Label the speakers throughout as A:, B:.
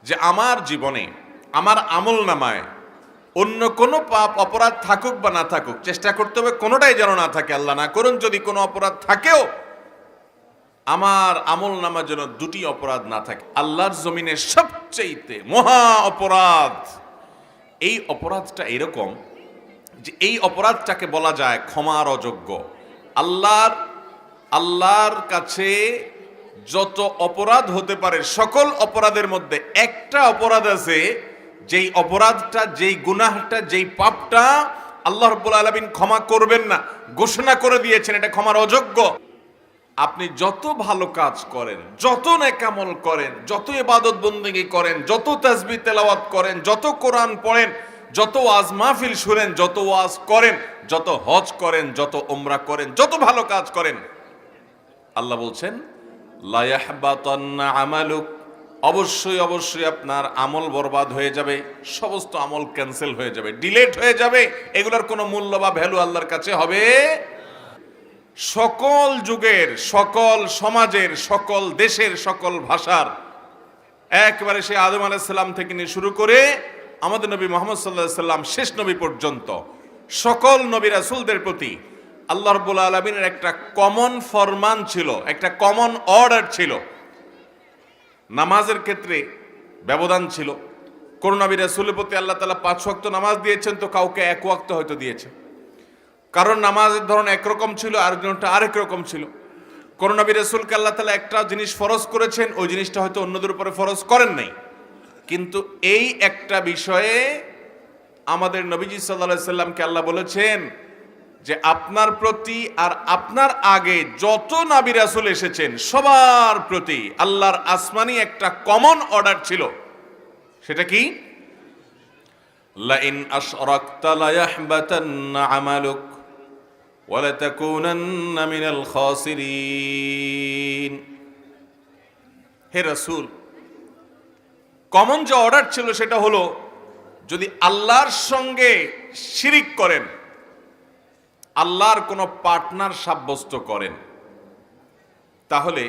A: যে আমার জীবনে আমার আমল নামায় অন্য কোনো পাপ অপরাধ থাকুক বা না থাকুক, চেষ্টা করতে হবে কোনোটাই যেন না থাকে। আল্লাহ না করুন যদি কোনো অপরাধ থাকেও, আমার আমল নামার জন্য দুটি অপরাধ না থাকে। আল্লাহর জমিনে সবচেয়ে মহা অপরাধ, এই অপরাধটা এরকম যে এই অপরাধটাকে বলা যায় ক্ষমার অযোগ্য। আল্লাহর কাছে যত অপরাধ হতে পারে সকল অপরাধের মধ্যে একটা অপরাধ আছে, যেই অপরাধটা, যেই গুনাহটা, যেই পাপটা আল্লাহ রাব্বুল আলামিন ক্ষমা করবেন না, ঘোষণা করে দিয়েছেন এটা ক্ষমার অযোগ্য। আপনি যত ভালো কাজ করেন, যত নেকামল করেন, যত ইবাদত বন্দেগী করেন, যত তাসবিহ তেলাওয়াত করেন, যত কোরআন পড়েন, যত ওয়াজ মাহফিল শুনেন, যত ওয়াজ করেন, যত হজ করেন, যত উমরা করেন, যত ভালো কাজ করেন, আল্লাহ বলছেন লা ইয়াহবাতান্না আমালুক, অবশ্যই অবশ্যই আপনার আমল বরবাদ হয়ে যাবে, সমস্ত আমল ক্যান্সেল হয়ে যাবে, ডিলেট হয়ে যাবে, এগুলোর কোনো মূল্য বা ভ্যালু আল্লাহর কাছে হবে। সকল যুগের, সকল সমাজের, সকল দেশের, সকল ভাষার, একবারে সে আদম আলাইহিস সালাম থেকে নিয়ে শুরু করে আমাদের নবী মুহাম্মদ সাল্লাল্লাহু আলাইহি সাল্লাম শেষ নবী পর্যন্ত সকল নবী রাসূলদের প্রতি আল্লাহ রাব্বুল আলামিনের একটা কমন ফরমান ছিল, একটা কমন অর্ডার ছিল। নামাজের ক্ষেত্রে ব্যবধান ছিল। কোন নবী রাসূলের প্রতি আল্লাহ তাআলা 5 ওয়াক্ত নামাজ দিয়েছেন, তো কাউকে 1 ওয়াক্ত হয়তো দিয়েছেন। কারণ নামাজের ধরন একরকম ছিল, আরেকজনটা আরেক রকম ছিল। কোন নবী রাসূলকে আল্লাহ তাআলা একটা জিনিস ফরজ করেছেন, ওই জিনিসটা হয়তো অন্যদের উপরে ফরজ করেন নাই। কিন্তু এই একটা বিষয়ে আমাদের নবীজি সাল্লাল্লাহু আলাইহি সাল্লামকে আল্লাহ বলেছেন যে আপনার প্রতি আর আপনার আগে যত নবী রাসূল এসেছেন সবার প্রতি আল্লাহর আসমানি একটা কমন অর্ডার ছিল। সেটা কি? লা ইন আশরাকতা লা ইয়াহবাতান্না আমালুক ওয়া লা তাকুনান্না মিনাল খাসিরিন। হে রাসূল, কমন যে অর্ডার ছিল সেটা হলো, যদি আল্লাহর সঙ্গে শিরিক করেন, আল্লাহর কোনো পার্টনার সাব্যস্ত করেন, তাহলে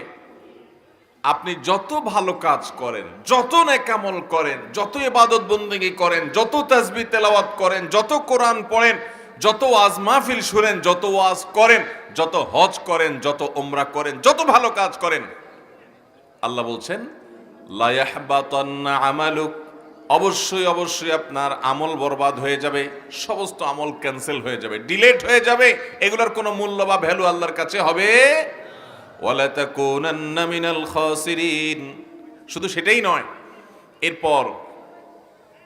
A: আপনি যত ভালো কাজ করেন, যত নেকামল করেন, যত ইবাদত বন্দেগী করেন, যত তাসবিহ তেলাওয়াত করেন, যত কোরআন পড়েন, যত ওয়াজ মাহফিল শুনেন, যত ওয়াজ করেন, যত হজ করেন, যত উমরা করেন, যত ভালো কাজ করেন, আল্লাহ বলছেন লা ইয়াহবাতান্না আমালুক, অবশ্যই অবশ্যই আপনার আমল বরবাদ হয়ে যাবে, সমস্ত আমল ক্যান্সেল হয়ে যাবে, ডিলেট হয়ে যাবে, এগুলোর কোনো মূল্য বা ভ্যালু আল্লাহর কাছে হবে। ওয়ালা তাকুনান্না মিনাল খাসিরিন। শুধু সেটাই নয়, এরপর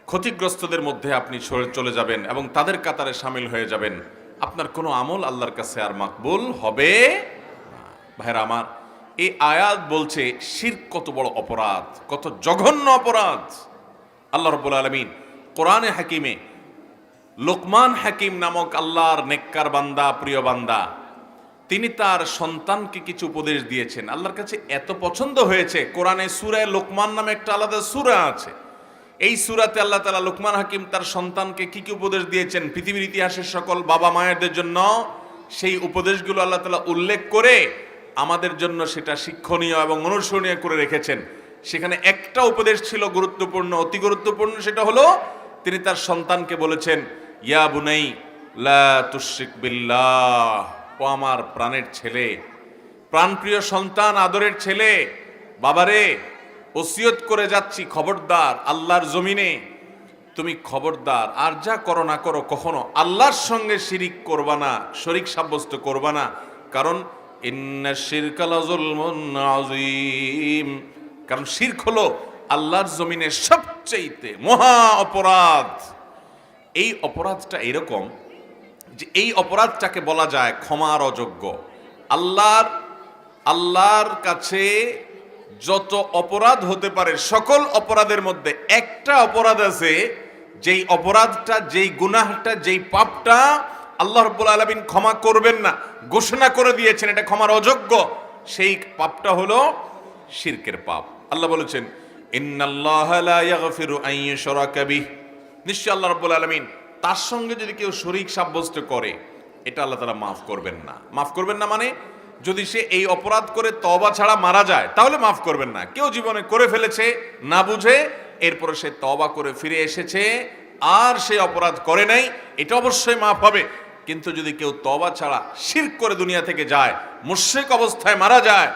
A: ক্ষতিগ্রস্তদের মধ্যে আপনি চলে যাবেন এবং তাদের কাতারে শামিল হয়ে যাবেন। আপনার কোনো আমল আল্লাহর কাছে আর মাকবুল হবে না। ভাইরা আমার, এই আয়াত বলছে শিরক কত বড় অপরাধ, কত জঘন্য অপরাধ। আল্লাহ রাব্বুল আলামিন কোরআনে হাকিমে লোকমান হাকিম নামক আল্লাহর নেককার বান্দা, প্রিয় বান্দা, তিনি তার সন্তানকে কিছু উপদেশ দিয়েছেন। আল্লাহর কাছে এত পছন্দ হয়েছে, কোরআনে সূরা লোকমান নামে একটা আলাদা সূরা আছে। এই সূরাতে আল্লাহ তাআলা লোকমান হাকিম তার সন্তানকে কি কি উপদেশ দিয়েছেন, পৃথিবীর ইতিহাসের সকল বাবা মায়েরদের জন্য সেই উপদেশগুলো আল্লাহ তাআলা উল্লেখ করে আমাদের জন্য সেটা শিক্ষণীয় এবং অনুসরণীয় করে রেখেছেন। সেখানে একটা উপদেশ ছিল গুরুত্বপূর্ণ, অতি গুরুত্বপূর্ণ। সেটা হলো তিনি তার সন্তানকে বলেছেন, ইয়া বুনাই লা তুশরিক বিল্লাহ, ও আমার প্রাণের ছেলে, প্রাণপ্রিয় সন্তান, আদরের ছেলে, বাবারে ওসিয়ত করে যাচ্ছি, খবরদার আল্লাহর জমিনে তুমি খবরদার আর যা করো না করো কখনো আল্লাহর সঙ্গে শিরিক করবা না, শরীক সাব্যস্ত করবা না। কারণ ইন্নাশ শিরকা লাযুলমুন আযীম, কারণ শিরক হলো আল্লাহর জমিনে সবচেয়ে মহা অপরাধ। এই অপরাধটা এরকম যে এই অপরাধটাকে বলা যায় ক্ষমার অযোগ্য। আল্লাহর কাছে যত অপরাধ হতে পারে সকল অপরাধের মধ্যে একটা অপরাধ আছে, যেই অপরাধটা, যেই গুনাহটা, যেই পাপটা আল্লাহ রাব্বুল আলামিন ক্ষমা করবেন না, ঘোষণা করে দিয়েছেন এটা ক্ষমার অযোগ্য। সেই পাপটা হলো শিরকের পাপ। আল্লাহ বলেছেন ইন্নাল্লাহা লা ইয়াগফিরু আন ইউশরাকা বিহি, নিশ্চয় আল্লাহ রাব্বুল আলামিন তার সঙ্গে যদি কেউ শরীক সাব্যস্ত করে এটা আল্লাহ তাআলা মাফ করবেন না। মাফ করবেন না মানে যদি সে এই অপরাধ করে তওবা ছাড়া মারা যায় তাহলে মাফ করবেন না। কেউ জীবনে করে ফেলেছে না বুঝে, এরপরে সে তওবা করে ফিরে এসেছে আর সে অপরাধ করে নাই, এটা অবশ্যই মাফ হবে। কিন্তু যদি কেউ তওবা ছাড়া শিরক করে দুনিয়া থেকে যায়, মুশরিক অবস্থায় মারা যায়,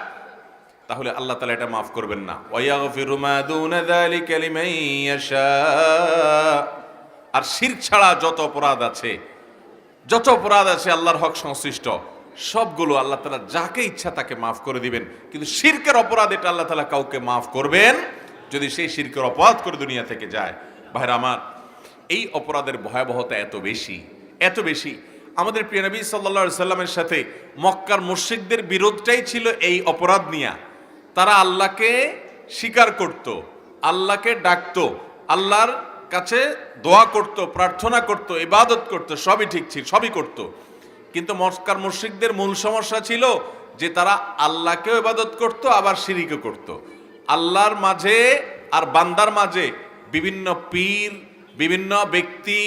A: তাহলে আল্লাহ তাআলা এটা মাফ করবেন না। ওয়ায়াগফিরু মা দুনা যালিকা লিমান ইয়াশা। আর শিরক ছাড়া যত অপরাধ আছে আল্লাহর হক সংশ্লিষ্ট, সবগুলো আল্লাহ তাআলা যাকে ইচ্ছা তাকে মাফ করে দিবেন। কিন্তু শিরকের অপরাধ এটা আল্লাহ তাআলা কাউকে মাফ করবেন যদি সেই শিরকের অপরাধ করে দুনিয়া থেকে যায়। ভাইরা আমার, এই অপরাধের ভয়াবহতা এত বেশি। আমাদের প্রিয় নবী সাল্লাল্লাহু আলাইহি সাল্লামের সাথে মক্কার মুশরিকদের বিরোধটাই ছিল এই অপরাধ নিয়ে। তারা আল্লাহকে স্বীকার করত, আল্লাহকে ডাকত, আল্লাহর কাছে দোয়া করত, প্রার্থনা করত, ইবাদত করত, সবই ঠিক ছিল, সবই করত। কিন্তু মক্কার মুশরিকদের মূল সমস্যা ছিল যে তারা আল্লাহকেও ইবাদত করত, আবার শিরকও করত। আল্লাহর মাঝে আর বান্দার মাঝে বিভিন্ন পীর, বিভিন্ন ব্যক্তি,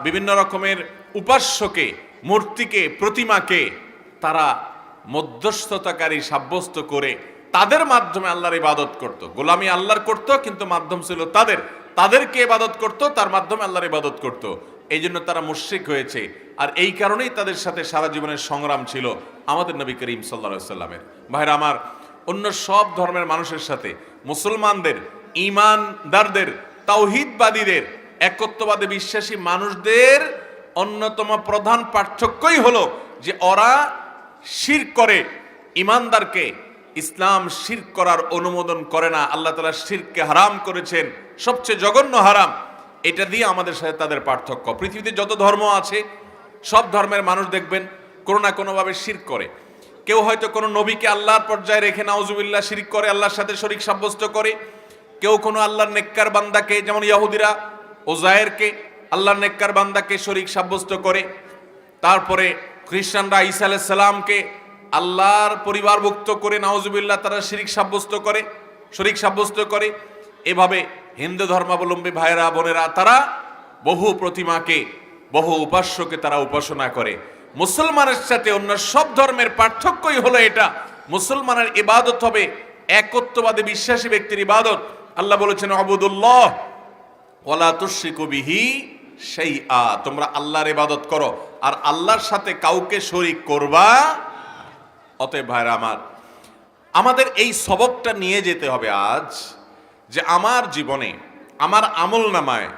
A: বিভিন্ন রকমের উপাস্যকে, মূর্তিকে, প্রতিমাকে তারা মধ্যস্থতাকারী সাব্যস্ত করে তাদের মাধ্যমে আল্লাহর ইবাদত করত। গোলামি আল্লাহর করত, কিন্তু মাধ্যম ছিল তাদেরকে ইবাদত করত, তার মাধ্যমে আল্লাহর ইবাদত করত। এই জন্য তারা মুশরিক হয়েছে। আর এই কারণেই তাদের সাথে সারা জীবনের সংগ্রাম ছিল আমাদের নবী করিম সাল্লাল্লাহু আলাইহি সাল্লামের। ভাইরা আমার, অন্য সব ধর্মের মানুষের সাথে মুসলমানদের, ঈমানদারদের, তাওহীদবাদীদের, একত্ববাদে বিশ্বাসী মানুষদের অন্যতম প্রধান পার্থক্যই হলো যে ওরা শিরক করে। ঈমানদারকে ইসলাম শিরক করার অনুমোদন করে না। আল্লাহ তাআলা শিরককে হারাম করেছেন, সবচেয়ে জঘন্য হারাম। এটা দিয়ে আমাদের সাথে তাদের পার্থক্য। পৃথিবীতে যত ধর্ম আছে সব ধর্মের মানুষ দেখবেন কোনো না কোনোভাবে শিরক করে। কেউ হয়তো কোনো নবীকে আল্লাহর পর্যায়ে রেখে নাউজুবিল্লাহ শিরক করে, আল্লাহর সাথে শরীক সাব্যস্ত করে। কেউ কোনো আল্লাহর নেককার বান্দাকে, যেমন ইহুদিরা ওজায়েরকে, আল্লাহর নেককার বান্দাকে শরীক সাব্যস্ত করে। তারপরে খ্রিস্টানরা ঈসা আলাইহিস সালামকে আল্লাহর পরিবারভুক্ত করে নাউজুবিল্লাহ তারা শরীক সাব্যস্ত করে। এভাবে হিন্দু ধর্মাবলম্বী ভাইরা বোনেরা তারা বহু প্রতিমাকে, বহু উপাস্যকে তারা উপাসনা করে। মুসলমানের সাথে অন্য সব ধর্মের পার্থক্যই হলো এটা, মুসলমানের ইবাদত হবে একত্ববাদী বিশ্বাসী ব্যক্তির ইবাদত। আল্লাহ বলেছেন আবুদুল্লাহ ওয়ালা তুশরিকু বিহি শাইআ, তোমরা আল্লাহর ইবাদত করো আর আল্লাহর সাথে কাউকে শরীক করবা। অতএব ভাইরা আমার, আমাদের এই সবকটা নিয়ে যেতে হবে আজ, যে আমার জীবনে, আমার আমল নামায়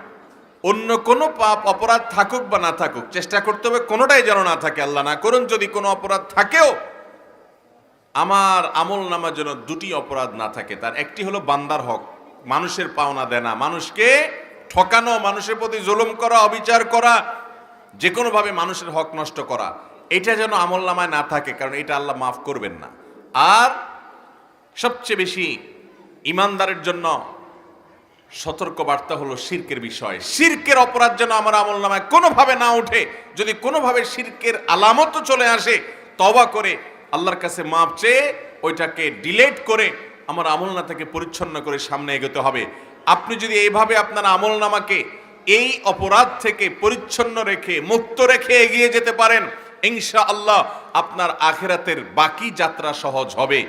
A: অন্য কোনো পাপ অপরাধ থাকুক বা না থাকুক, চেষ্টা করতে হবে কোনোটাই যেন না থাকে। আল্লাহ না করুন যদি কোনো অপরাধ থাকেও, আমার আমল নামার জন্য দুটি অপরাধ না থাকে। তার একটি হলো বান্দার হক, মানুষের পাওনা দেনা, মানুষকে ঠকানো, মানুষের প্রতি জুলুম করা, অবিচার করা, যে কোনোভাবে মানুষের হক নষ্ট করা, এটা যেন আমল নামায় না থাকে, কারণ এটা আল্লাহ মাফ করবেন না। আর সবচেয়ে বেশি ইমানদারের জন্য সতর্ক বার্তা হলো শিরকের বিষয়। শিরকের অপরাধ যেন আমার আমল নামায় কোনোভাবে না উঠে। যদি কোনোভাবে শিরকের আলামত চলে আসে, তওবা করে আল্লাহর কাছে মাপ চেয়ে ওইটাকে ডিলিট করে আমার আমল নামা থেকে পরিচ্ছন্ন করে সামনে এগোতে হবে। আপনি যদি এইভাবে আপনার আমল নামাকে এই অপরাধ থেকে পরিচ্ছন্ন রেখে, মুক্ত রেখে এগিয়ে যেতে পারেন, ইনশাআল্লাহ আপনার আখিরাতের বাকি যাত্রা সহজ হবে।